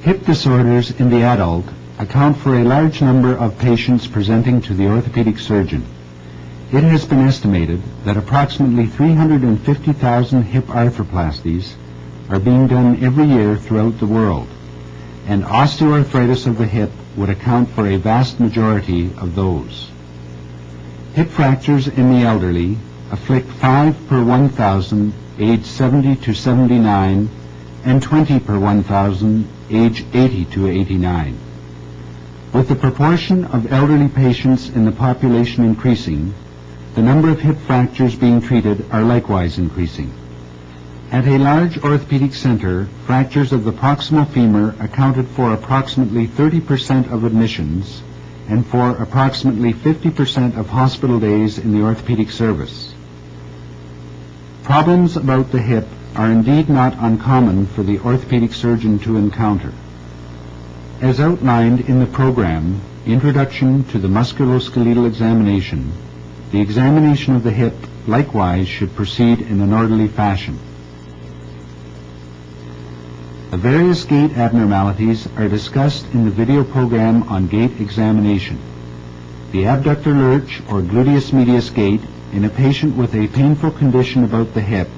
Hip disorders in the adult account for a large number of patients presenting to the orthopedic surgeon. It has been estimated that approximately 350,000 hip arthroplasties are being done every year throughout the world, and osteoarthritis of the hip would account for a vast majority of those. Hip fractures in the elderly afflict 5 per 1,000 age 70 to 79 and 20 per 1,000 age 80 to 89. With the proportion of elderly patients in the population increasing, the number of hip fractures being treated are likewise increasing. At a large orthopedic center, fractures of the proximal femur accounted for approximately 30% of admissions and for approximately 50% of hospital days in the orthopedic service. Problems about the hip are indeed not uncommon for the orthopedic surgeon to encounter. As outlined in the program, Introduction to the Musculoskeletal Examination, the examination of the hip likewise should proceed in an orderly fashion. The various gait abnormalities are discussed in the video program on gait examination. The abductor lurch or gluteus medius gait in a patient with a painful condition about the hip,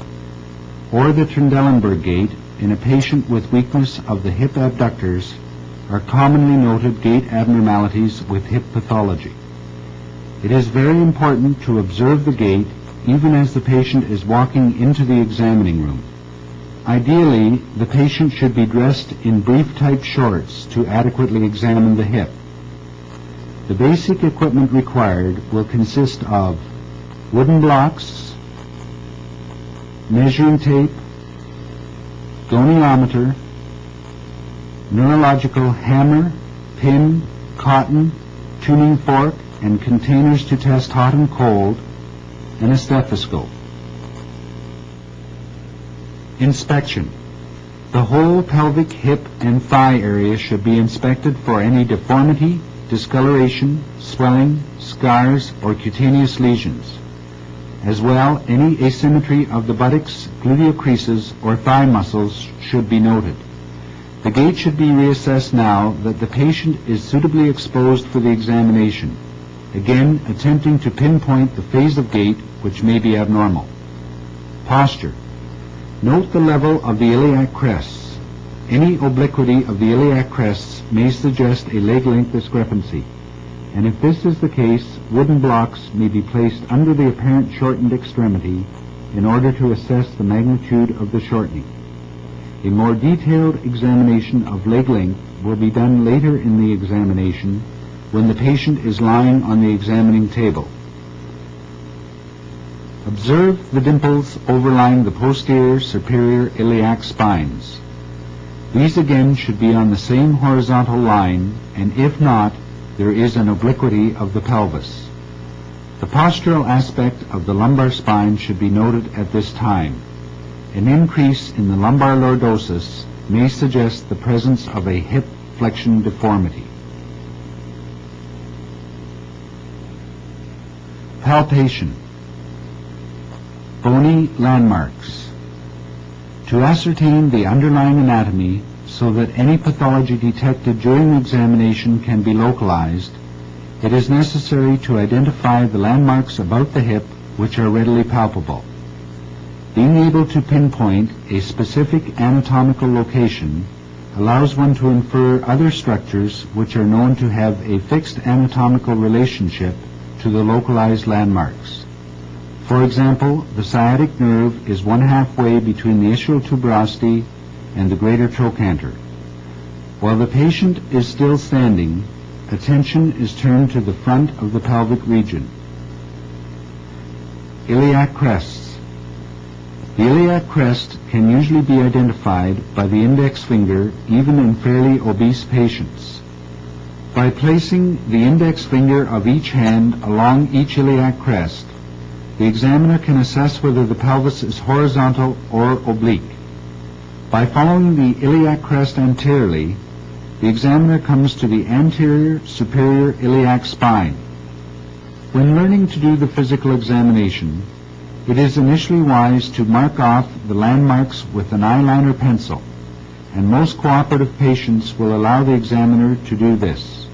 or the Trendelenburg gait in a patient with weakness of the hip abductors, are commonly noted gait abnormalities with hip pathology. It is very important to observe the gait even as the patient is walking into the examining room. Ideally, the patient should be dressed in brief-type shorts to adequately examine the hip. The basic equipment required will consist of wooden blocks, measuring tape, goniometer, neurological hammer, pin, cotton, tuning fork, and containers to test hot and cold, and a stethoscope. Inspection. The whole pelvic, hip, and thigh area should be inspected for any deformity, discoloration, swelling, scars, or cutaneous lesions. As well, any asymmetry of the buttocks, gluteal creases, or thigh muscles should be noted. The gait should be reassessed now that the patient is suitably exposed for the examination, again attempting to pinpoint the phase of gait which may be abnormal. Posture. Note the level of the iliac crests. Any obliquity of the iliac crests may suggest a leg length discrepancy, and if this is the case, wooden blocks may be placed under the apparent shortened extremity in order to assess the magnitude of the shortening. A more detailed examination of leg length will be done later in the examination when the patient is lying on the examining table. Observe the dimples overlying the posterior superior iliac spines. These again should be on the same horizontal line, and if not, there is an obliquity of the pelvis. The postural aspect of the lumbar spine should be noted at this time. An increase in the lumbar lordosis may suggest the presence of a hip flexion deformity. Palpation. Bony landmarks. To ascertain the underlying anatomy so that any pathology detected during the examination can be localized, it is necessary to identify the landmarks about the hip which are readily palpable. Being able to pinpoint a specific anatomical location allows one to infer other structures which are known to have a fixed anatomical relationship to the localized landmarks. For example, the sciatic nerve is one halfway between the ischial tuberosity and the greater trochanter. While the patient is still standing, attention is turned to the front of the pelvic region. Iliac crests. The iliac crest can usually be identified by the index finger even in fairly obese patients. By placing the index finger of each hand along each iliac crest, the examiner can assess whether the pelvis is horizontal or oblique. By following the iliac crest anteriorly, the examiner comes to the anterior superior iliac spine. When learning to do the physical examination, it is initially wise to mark off the landmarks with an eyeliner pencil. and most cooperative patients will allow the examiner to do this.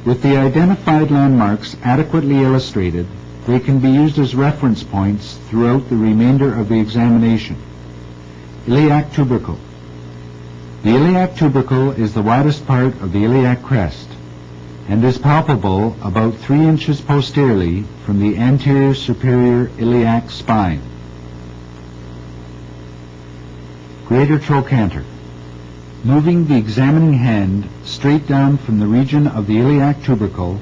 With the identified landmarks adequately illustrated, they can be used as reference points throughout the remainder of the examination. Iliac tubercle. The iliac tubercle is the widest part of the iliac crest and is palpable about 3 inches posteriorly from the anterior superior iliac spine. Greater trochanter. Moving the examining hand straight down from the region of the iliac tubercle,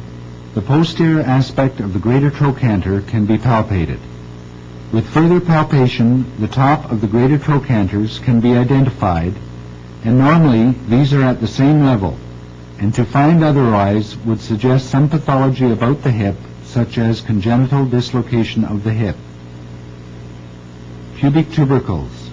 the posterior aspect of the greater trochanter can be palpated. With further palpation, the top of the greater trochanters can be identified, and normally these are at the same level, and to find otherwise would suggest some pathology about the hip, such as congenital dislocation of the hip. Pubic tubercles.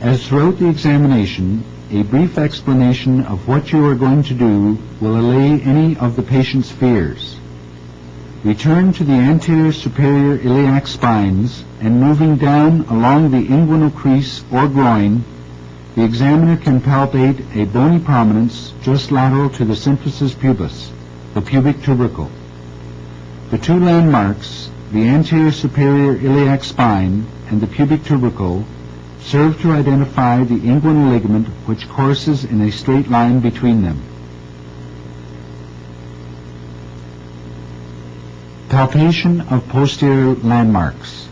As throughout the examination, a brief explanation of what you are going to do will allay any of the patient's fears. Return to the anterior superior iliac spines, and moving down along the inguinal crease or groin, the examiner can palpate a bony prominence just lateral to the symphysis pubis, the pubic tubercle. The two landmarks, the anterior superior iliac spine and the pubic tubercle, serve to identify the inguinal ligament which courses in a straight line between them. Palpation of posterior landmarks.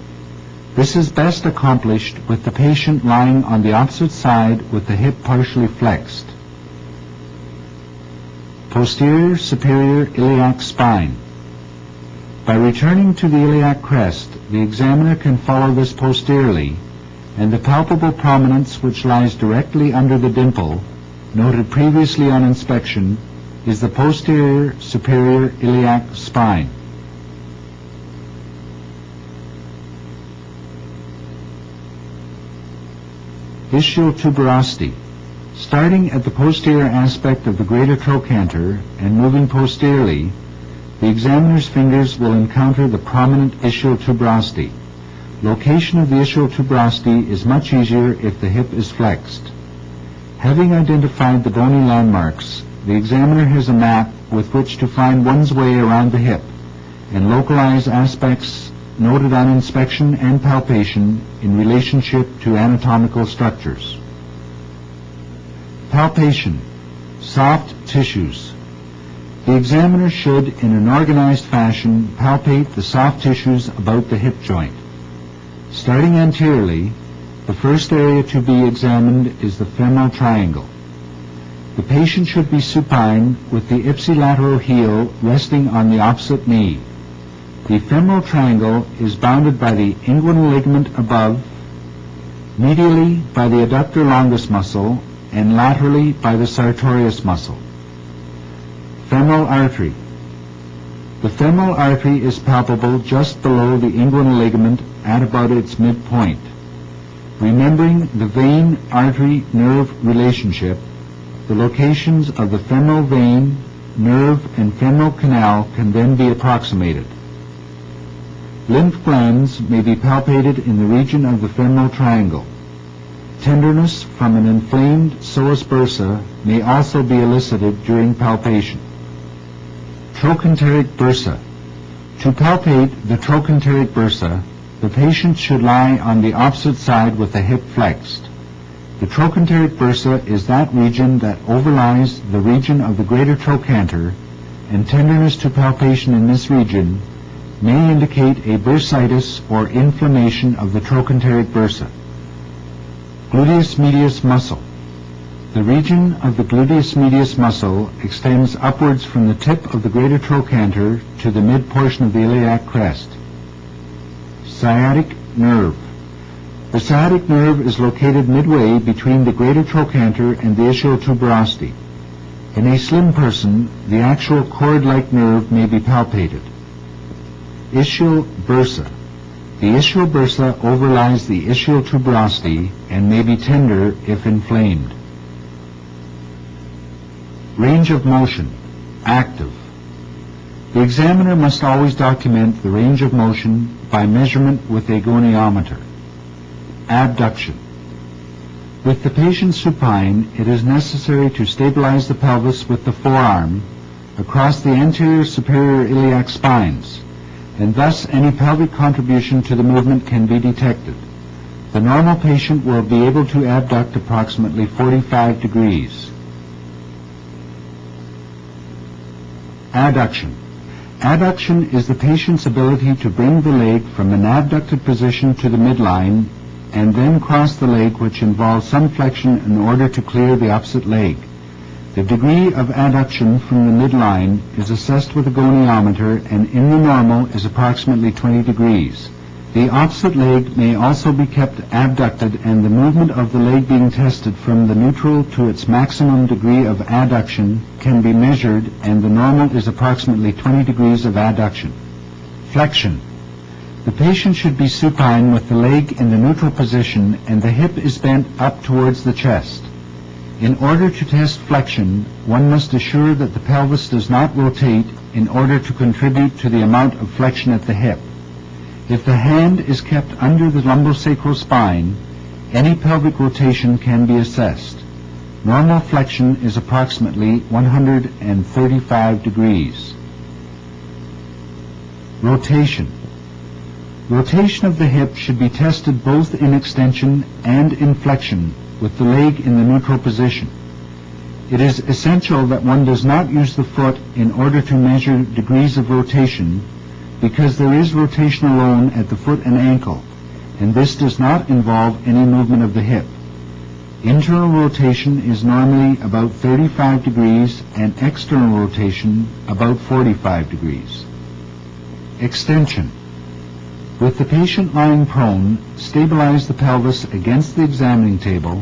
This is best accomplished with the patient lying on the opposite side with the hip partially flexed. Posterior superior iliac spine. By returning to the iliac crest, the examiner can follow this posteriorly, and the palpable prominence which lies directly under the dimple, noted previously on inspection, is the posterior superior iliac spine. Ischial tuberosity. Starting at the posterior aspect of the greater trochanter and moving posteriorly, the examiner's fingers will encounter the prominent ischial tuberosity. Location of the ischial tuberosity is much easier if the hip is flexed. Having identified the bony landmarks, the examiner has a map with which to find one's way around the hip and localize aspects noted on inspection and palpation in relationship to anatomical structures. Palpation. Soft tissues. The examiner should, in an organized fashion, palpate the soft tissues about the hip joint. Starting anteriorly, the first area to be examined is the femoral triangle. The patient should be supine with the ipsilateral heel resting on the opposite knee. The femoral triangle is bounded by the inguinal ligament above, medially by the adductor longus muscle, and laterally by the sartorius muscle. Femoral artery. The femoral artery is palpable just below the inguinal ligament at about its midpoint. Remembering the vein-artery-nerve relationship, the locations of the femoral vein, nerve, and femoral canal can then be approximated. Lymph glands may be palpated in the region of the femoral triangle. Tenderness from an inflamed psoas bursa may also be elicited during palpation. Trochanteric bursa. To palpate the trochanteric bursa, the patient should lie on the opposite side with the hip flexed. The trochanteric bursa is that region that overlies the region of the greater trochanter, and tenderness to palpation in this region may indicate a bursitis or inflammation of the trochanteric bursa. Gluteus medius muscle. The region of the gluteus medius muscle extends upwards from the tip of the greater trochanter to the mid portion of the iliac crest. Sciatic nerve. The sciatic nerve is located midway between the greater trochanter and the ischial tuberosity. In a slim person, the actual cord-like nerve may be palpated. Ischial bursa. The ischial bursa overlies the ischial tuberosity and may be tender if inflamed. Range of motion. Active. The examiner must always document the range of motion by measurement with a goniometer. Abduction. With the patient supine, it is necessary to stabilize the pelvis with the forearm across the anterior superior iliac spines, and thus any pelvic contribution to the movement can be detected. The normal patient will be able to abduct approximately 45 degrees. Adduction. Adduction is the patient's ability to bring the leg from an abducted position to the midline and then cross the leg, which involves some flexion in order to clear the opposite leg. The degree of adduction from the midline is assessed with a goniometer and in the normal is approximately 20 degrees. The opposite leg may also be kept abducted and the movement of the leg being tested from the neutral to its maximum degree of adduction can be measured, and the normal is approximately 20 degrees of adduction. Flexion. The patient should be supine with the leg in the neutral position and the hip is bent up towards the chest. In order to test flexion, one must assure that the pelvis does not rotate in order to contribute to the amount of flexion at the hip. If the hand is kept under the lumbosacral spine, any pelvic rotation can be assessed. Normal flexion is approximately 135 degrees. Rotation. Rotation of the hip should be tested both in extension and in flexion with the leg in the neutral position. It is essential that one does not use the foot in order to measure degrees of rotation, because there is rotation alone at the foot and ankle, and this does not involve any movement of the hip. Internal rotation is normally about 35 degrees and external rotation about 45 degrees. Extension. With the patient lying prone, stabilize the pelvis against the examining table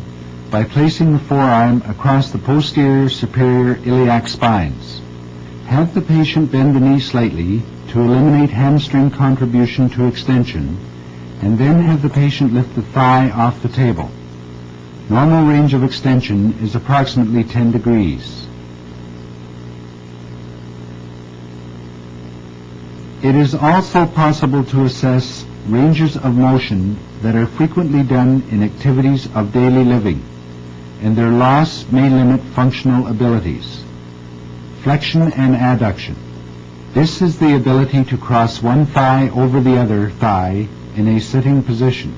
by placing the forearm across the posterior superior iliac spines. Have the patient bend the knee slightly to eliminate hamstring contribution to extension, and then have the patient lift the thigh off the table. Normal range of extension is approximately 10 degrees. It is also possible to assess ranges of motion that are frequently done in activities of daily living, and their loss may limit functional abilities. Flexion and adduction. This is the ability to cross one thigh over the other thigh in a sitting position.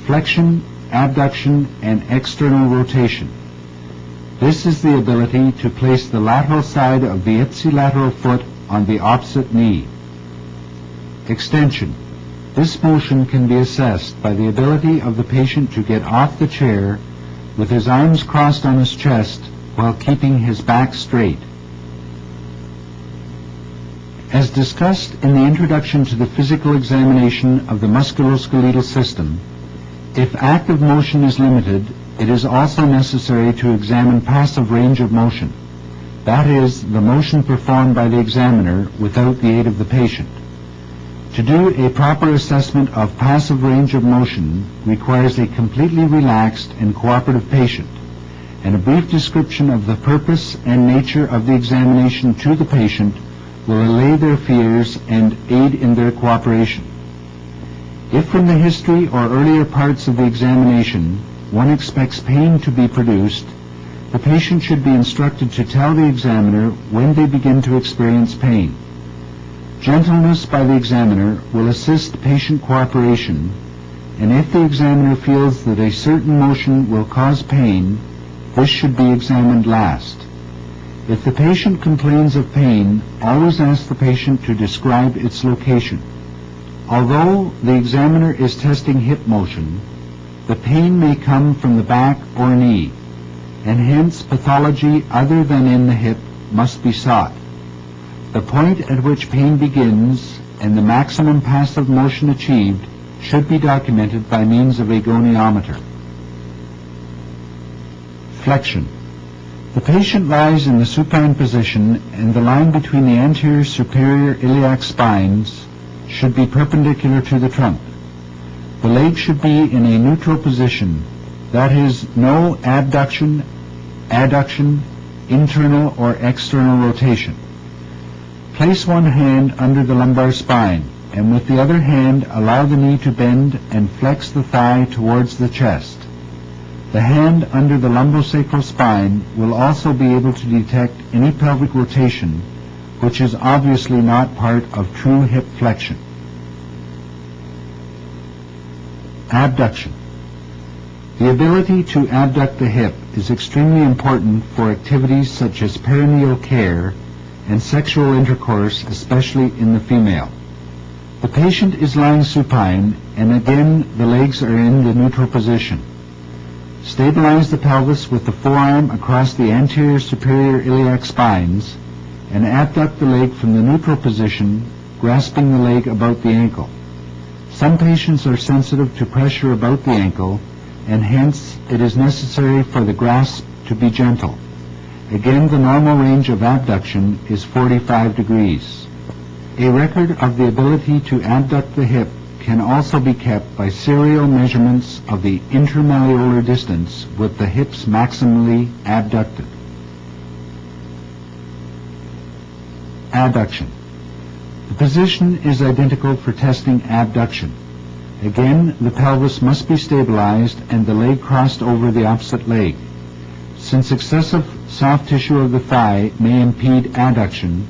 Flexion, abduction, and external rotation. This is the ability to place the lateral side of the ipsilateral foot on the opposite knee. Extension. This motion can be assessed by the ability of the patient to get off the chair with his arms crossed on his chest while keeping his back straight. As discussed in the introduction to the physical examination of the musculoskeletal system, if active motion is limited, it is also necessary to examine passive range of motion. That is, the motion performed by the examiner without the aid of the patient. To do a proper assessment of passive range of motion requires a completely relaxed and cooperative patient, and a brief description of the purpose and nature of the examination to the patient will allay their fears and aid in their cooperation. If from the history or earlier parts of the examination one expects pain to be produced, the patient should be instructed to tell the examiner when they begin to experience pain. Gentleness by the examiner will assist patient cooperation, and if the examiner feels that a certain motion will cause pain, this should be examined last. If the patient complains of pain, always ask the patient to describe its location. Although the examiner is testing hip motion, the pain may come from the back or knee, and hence pathology other than in the hip must be sought. The point at which pain begins and the maximum passive motion achieved should be documented by means of a goniometer. Flexion. The patient lies in the supine position, and the line between the anterior superior iliac spines should be perpendicular to the trunk. The leg should be in a neutral position, that is, no abduction, adduction, internal or external rotation. Place one hand under the lumbar spine and with the other hand allow the knee to bend and flex the thigh towards the chest. The hand under the lumbosacral spine will also be able to detect any pelvic rotation, which is obviously not part of true hip flexion. Abduction. The ability to abduct the hip is extremely important for activities such as perineal care and sexual intercourse, especially in the female. The patient is lying supine, and again the legs are in the neutral position. Stabilize the pelvis with the forearm across the anterior superior iliac spines and abduct the leg from the neutral position, grasping the leg about the ankle. Some patients are sensitive to pressure about the ankle, and hence it is necessary for the grasp to be gentle. Again, the normal range of abduction is 45 degrees. A record of the ability to abduct the hip can also be kept by serial measurements of the intermalleolar distance with the hips maximally abducted. Adduction. The position is identical for testing abduction. Again, the pelvis must be stabilized and the leg crossed over the opposite leg. Since excessive soft tissue of the thigh may impede adduction,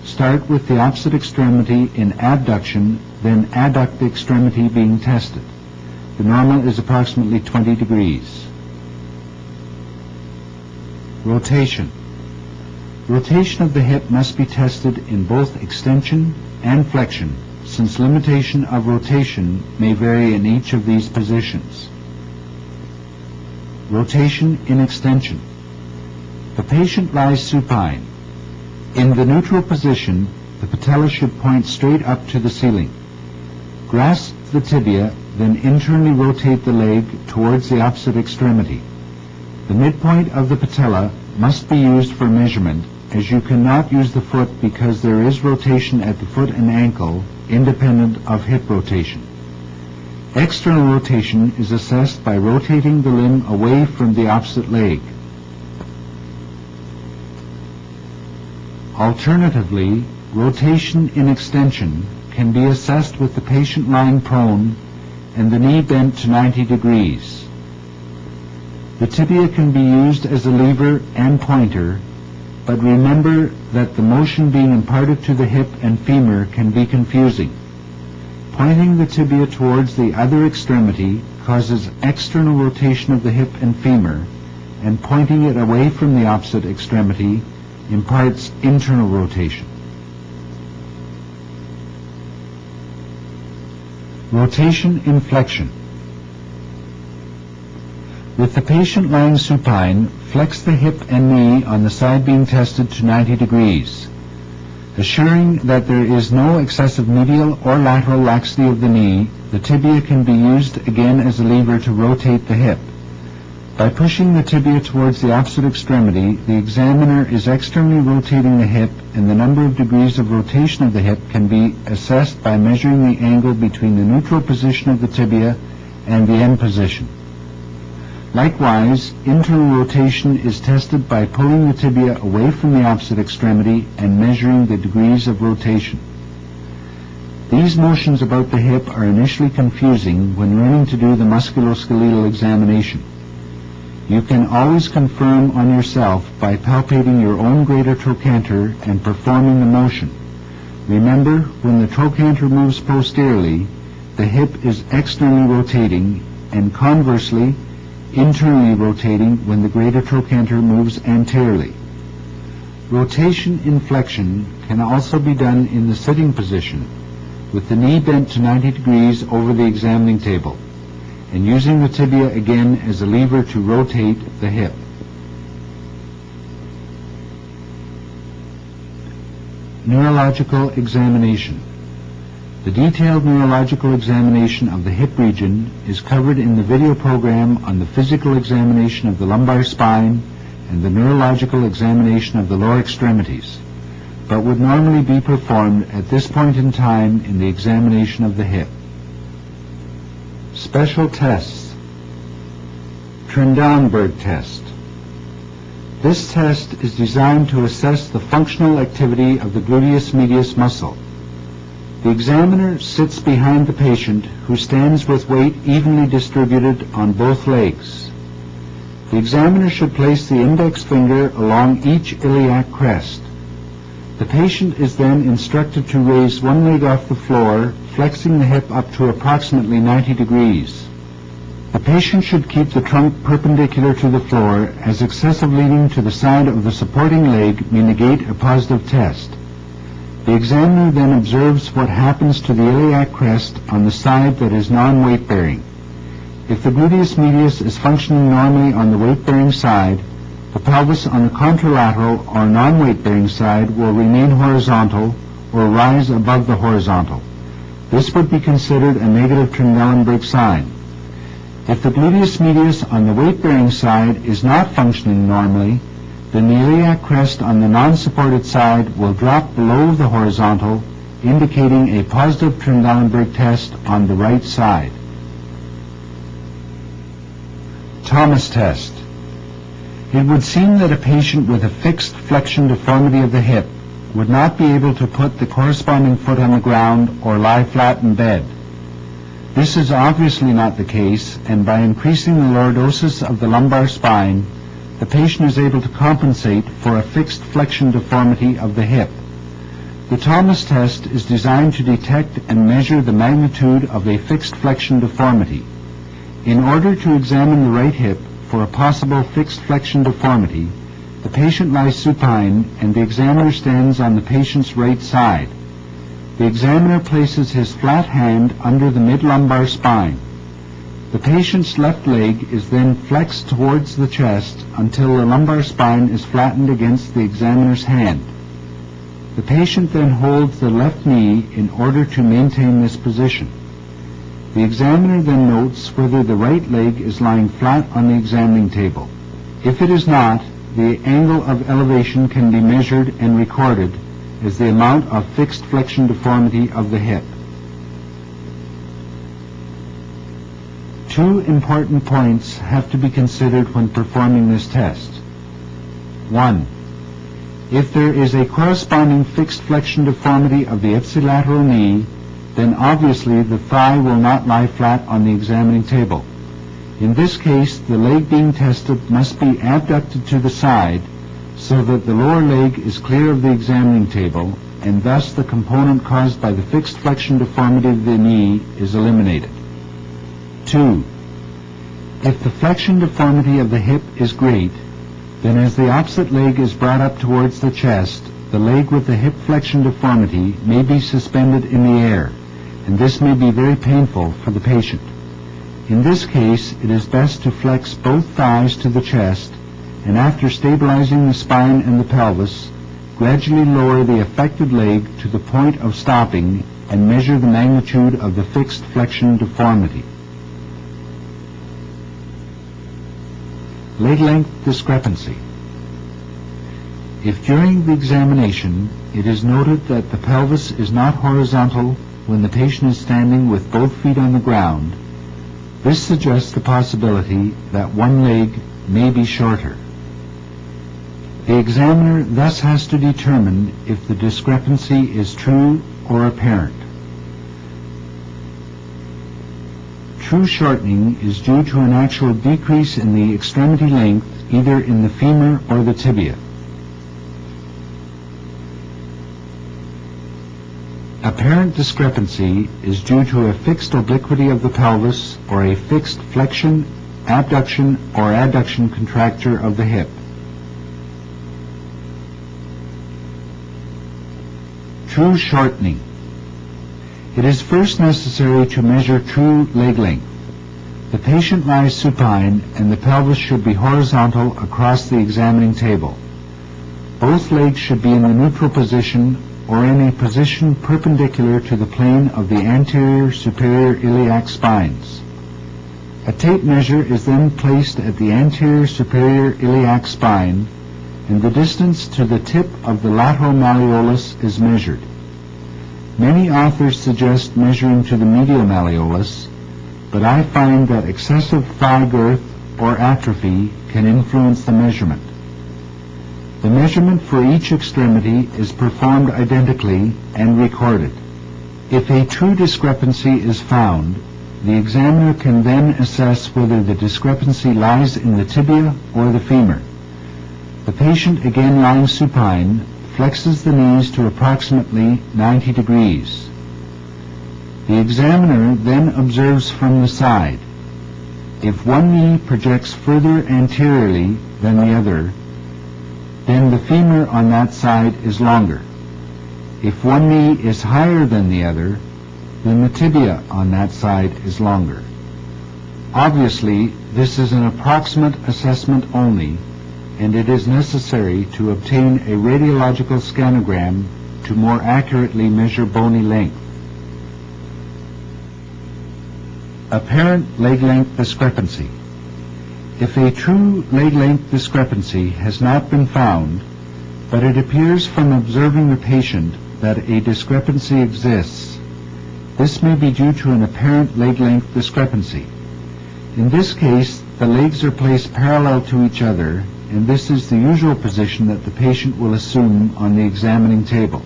start with the opposite extremity in abduction, then adduct the extremity being tested. The normal is approximately 20 degrees. Rotation. Rotation of the hip must be tested in both extension and flexion, since limitation of rotation may vary in each of these positions. Rotation in extension. The patient lies supine. In the neutral position, the patella should point straight up to the ceiling. Grasp the tibia, then internally rotate the leg towards the opposite extremity. The midpoint of the patella must be used for measurement, as you cannot use the foot because there is rotation at the foot and ankle independent of hip rotation. External rotation is assessed by rotating the limb away from the opposite leg. Alternatively, rotation in extension can be assessed with the patient lying prone and the knee bent to 90 degrees. The tibia can be used as a lever and pointer, but remember that the motion being imparted to the hip and femur can be confusing. Pointing the tibia towards the other extremity causes external rotation of the hip and femur, and pointing it away from the opposite extremity imparts internal rotation. Rotation in flexion. With the patient lying supine, flex the hip and knee on the side being tested to 90 degrees. Assuring that there is no excessive medial or lateral laxity of the knee, the tibia can be used again as a lever to rotate the hip. By pushing the tibia towards the opposite extremity, the examiner is externally rotating the hip, and the number of degrees of rotation of the hip can be assessed by measuring the angle between the neutral position of the tibia and the end position. Likewise, internal rotation is tested by pulling the tibia away from the opposite extremity and measuring the degrees of rotation. These motions about the hip are initially confusing when learning to do the musculoskeletal examination. You can always confirm on yourself by palpating your own greater trochanter and performing the motion. Remember, when the trochanter moves posteriorly, the hip is externally rotating, and conversely, internally rotating when the greater trochanter moves anteriorly. Rotation in flexion can also be done in the sitting position, with the knee bent to 90 degrees over the examining table, and using the tibia again as a lever to rotate the hip. Neurological examination. The detailed neurological examination of the hip region is covered in the video program on the physical examination of the lumbar spine and the neurological examination of the lower extremities, but would normally be performed at this point in time in the examination of the hip. Special tests. Trendelenburg test. This test is designed to assess the functional activity of the gluteus medius muscle. The examiner sits behind the patient, who stands with weight evenly distributed on both legs. The examiner should place the index finger along each iliac crest. The patient is then instructed to raise one leg off the floor, flexing the hip up to approximately 90 degrees. The patient should keep the trunk perpendicular to the floor, as excessive leaning to the side of the supporting leg may negate a positive test. The examiner then observes what happens to the iliac crest on the side that is non-weight-bearing. If the gluteus medius is functioning normally on the weight-bearing side, the pelvis on the contralateral or non-weight-bearing side will remain horizontal or rise above the horizontal. This would be considered a negative Trendelenburg sign. If the gluteus medius on the weight-bearing side is not functioning normally, then the iliac crest on the non-supported side will drop below the horizontal, indicating a positive Trendelenburg test on the right side. Thomas test. It would seem that a patient with a fixed flexion deformity of the hip would not be able to put the corresponding foot on the ground or lie flat in bed. This is obviously not the case, and by increasing the lordosis of the lumbar spine, the patient is able to compensate for a fixed flexion deformity of the hip. The Thomas test is designed to detect and measure the magnitude of a fixed flexion deformity. In order to examine the right hip for a possible fixed flexion deformity, the patient lies supine and the examiner stands on the patient's right side. The examiner places his flat hand under the mid-lumbar spine. The patient's left leg is then flexed towards the chest until the lumbar spine is flattened against the examiner's hand. The patient then holds the left knee in order to maintain this position. The examiner then notes whether the right leg is lying flat on the examining table. If it is not, the angle of elevation can be measured and recorded as the amount of fixed flexion deformity of the hip. Two important points have to be considered when performing this test. 1. If there is a corresponding fixed flexion deformity of the ipsilateral knee, then obviously the thigh will not lie flat on the examining table. In this case, the leg being tested must be abducted to the side so that the lower leg is clear of the examining table, and thus the component caused by the fixed flexion deformity of the knee is eliminated. 2. If the flexion deformity of the hip is great, then as the opposite leg is brought up towards the chest, the leg with the hip flexion deformity may be suspended in the air, and this may be very painful for the patient. In this case, it is best to flex both thighs to the chest, and after stabilizing the spine and the pelvis, gradually lower the affected leg to the point of stopping and measure the magnitude of the fixed flexion deformity. Leg length discrepancy. If during the examination it is noted that the pelvis is not horizontal when the patient is standing with both feet on the ground, this suggests the possibility that one leg may be shorter. The examiner thus has to determine if the discrepancy is true or apparent. True shortening is due to an actual decrease in the extremity length either in the femur or the tibia. Apparent discrepancy is due to a fixed obliquity of the pelvis or a fixed flexion, abduction, or adduction contracture of the hip. True shortening. It is first necessary to measure true leg length. The patient lies supine and the pelvis should be horizontal across the examining table. Both legs should be in the neutral position or in a position perpendicular to the plane of the anterior superior iliac spines. A tape measure is then placed at the anterior superior iliac spine, and the distance to the tip of the lateral malleolus is measured. Many authors suggest measuring to the medial malleolus, but I find that excessive thigh girth or atrophy can influence the measurement. The measurement for each extremity is performed identically and recorded. If a true discrepancy is found, the examiner can then assess whether the discrepancy lies in the tibia or the femur. The patient, again lying supine, flexes the knees to approximately 90 degrees. The examiner then observes from the side. If one knee projects further anteriorly than the other, then the femur on that side is longer. If one knee is higher than the other, then the tibia on that side is longer. Obviously, this is an approximate assessment only, and it is necessary to obtain a radiological scanogram to more accurately measure bony length. Apparent leg length discrepancy. If a true leg length discrepancy has not been found, but it appears from observing the patient that a discrepancy exists, this may be due to an apparent leg length discrepancy. In this case, the legs are placed parallel to each other, and this is the usual position that the patient will assume on the examining table.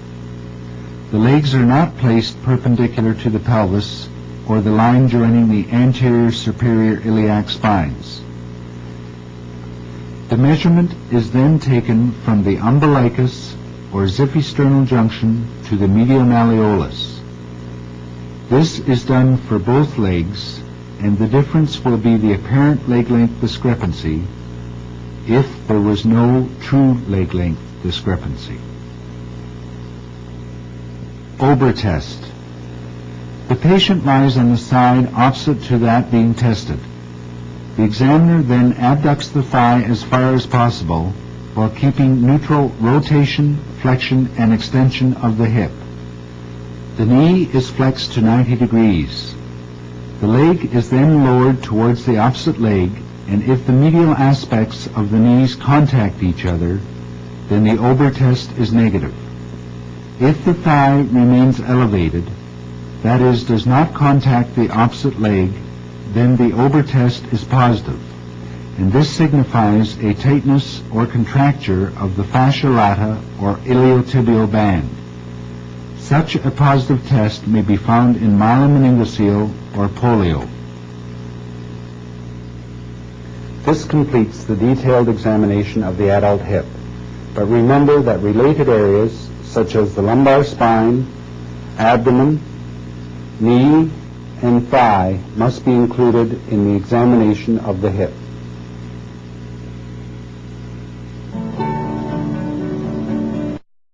The legs are not placed perpendicular to the pelvis or the line joining the anterior superior iliac spines. The measurement is then taken from the umbilicus or xiphisternal junction to the medial malleolus. This is done for both legs, and the difference will be the apparent leg length discrepancy if there was no true leg length discrepancy. Ober test. The patient lies on the side opposite to that being tested. The examiner then abducts the thigh as far as possible while keeping neutral rotation, flexion, and extension of the hip. The knee is flexed to 90 degrees. The leg is then lowered towards the opposite leg, and if the medial aspects of the knees contact each other, then the Ober test is negative. If the thigh remains elevated, that is, does not contact the opposite leg, then the Ober test is positive, and this signifies a tightness or contracture of the fascia lata or iliotibial band. Such a positive test may be found in myelomeningocele or polio. This completes the detailed examination of the adult hip, but remember that related areas such as the lumbar spine, abdomen, knee, and thigh must be included in the examination of the hip.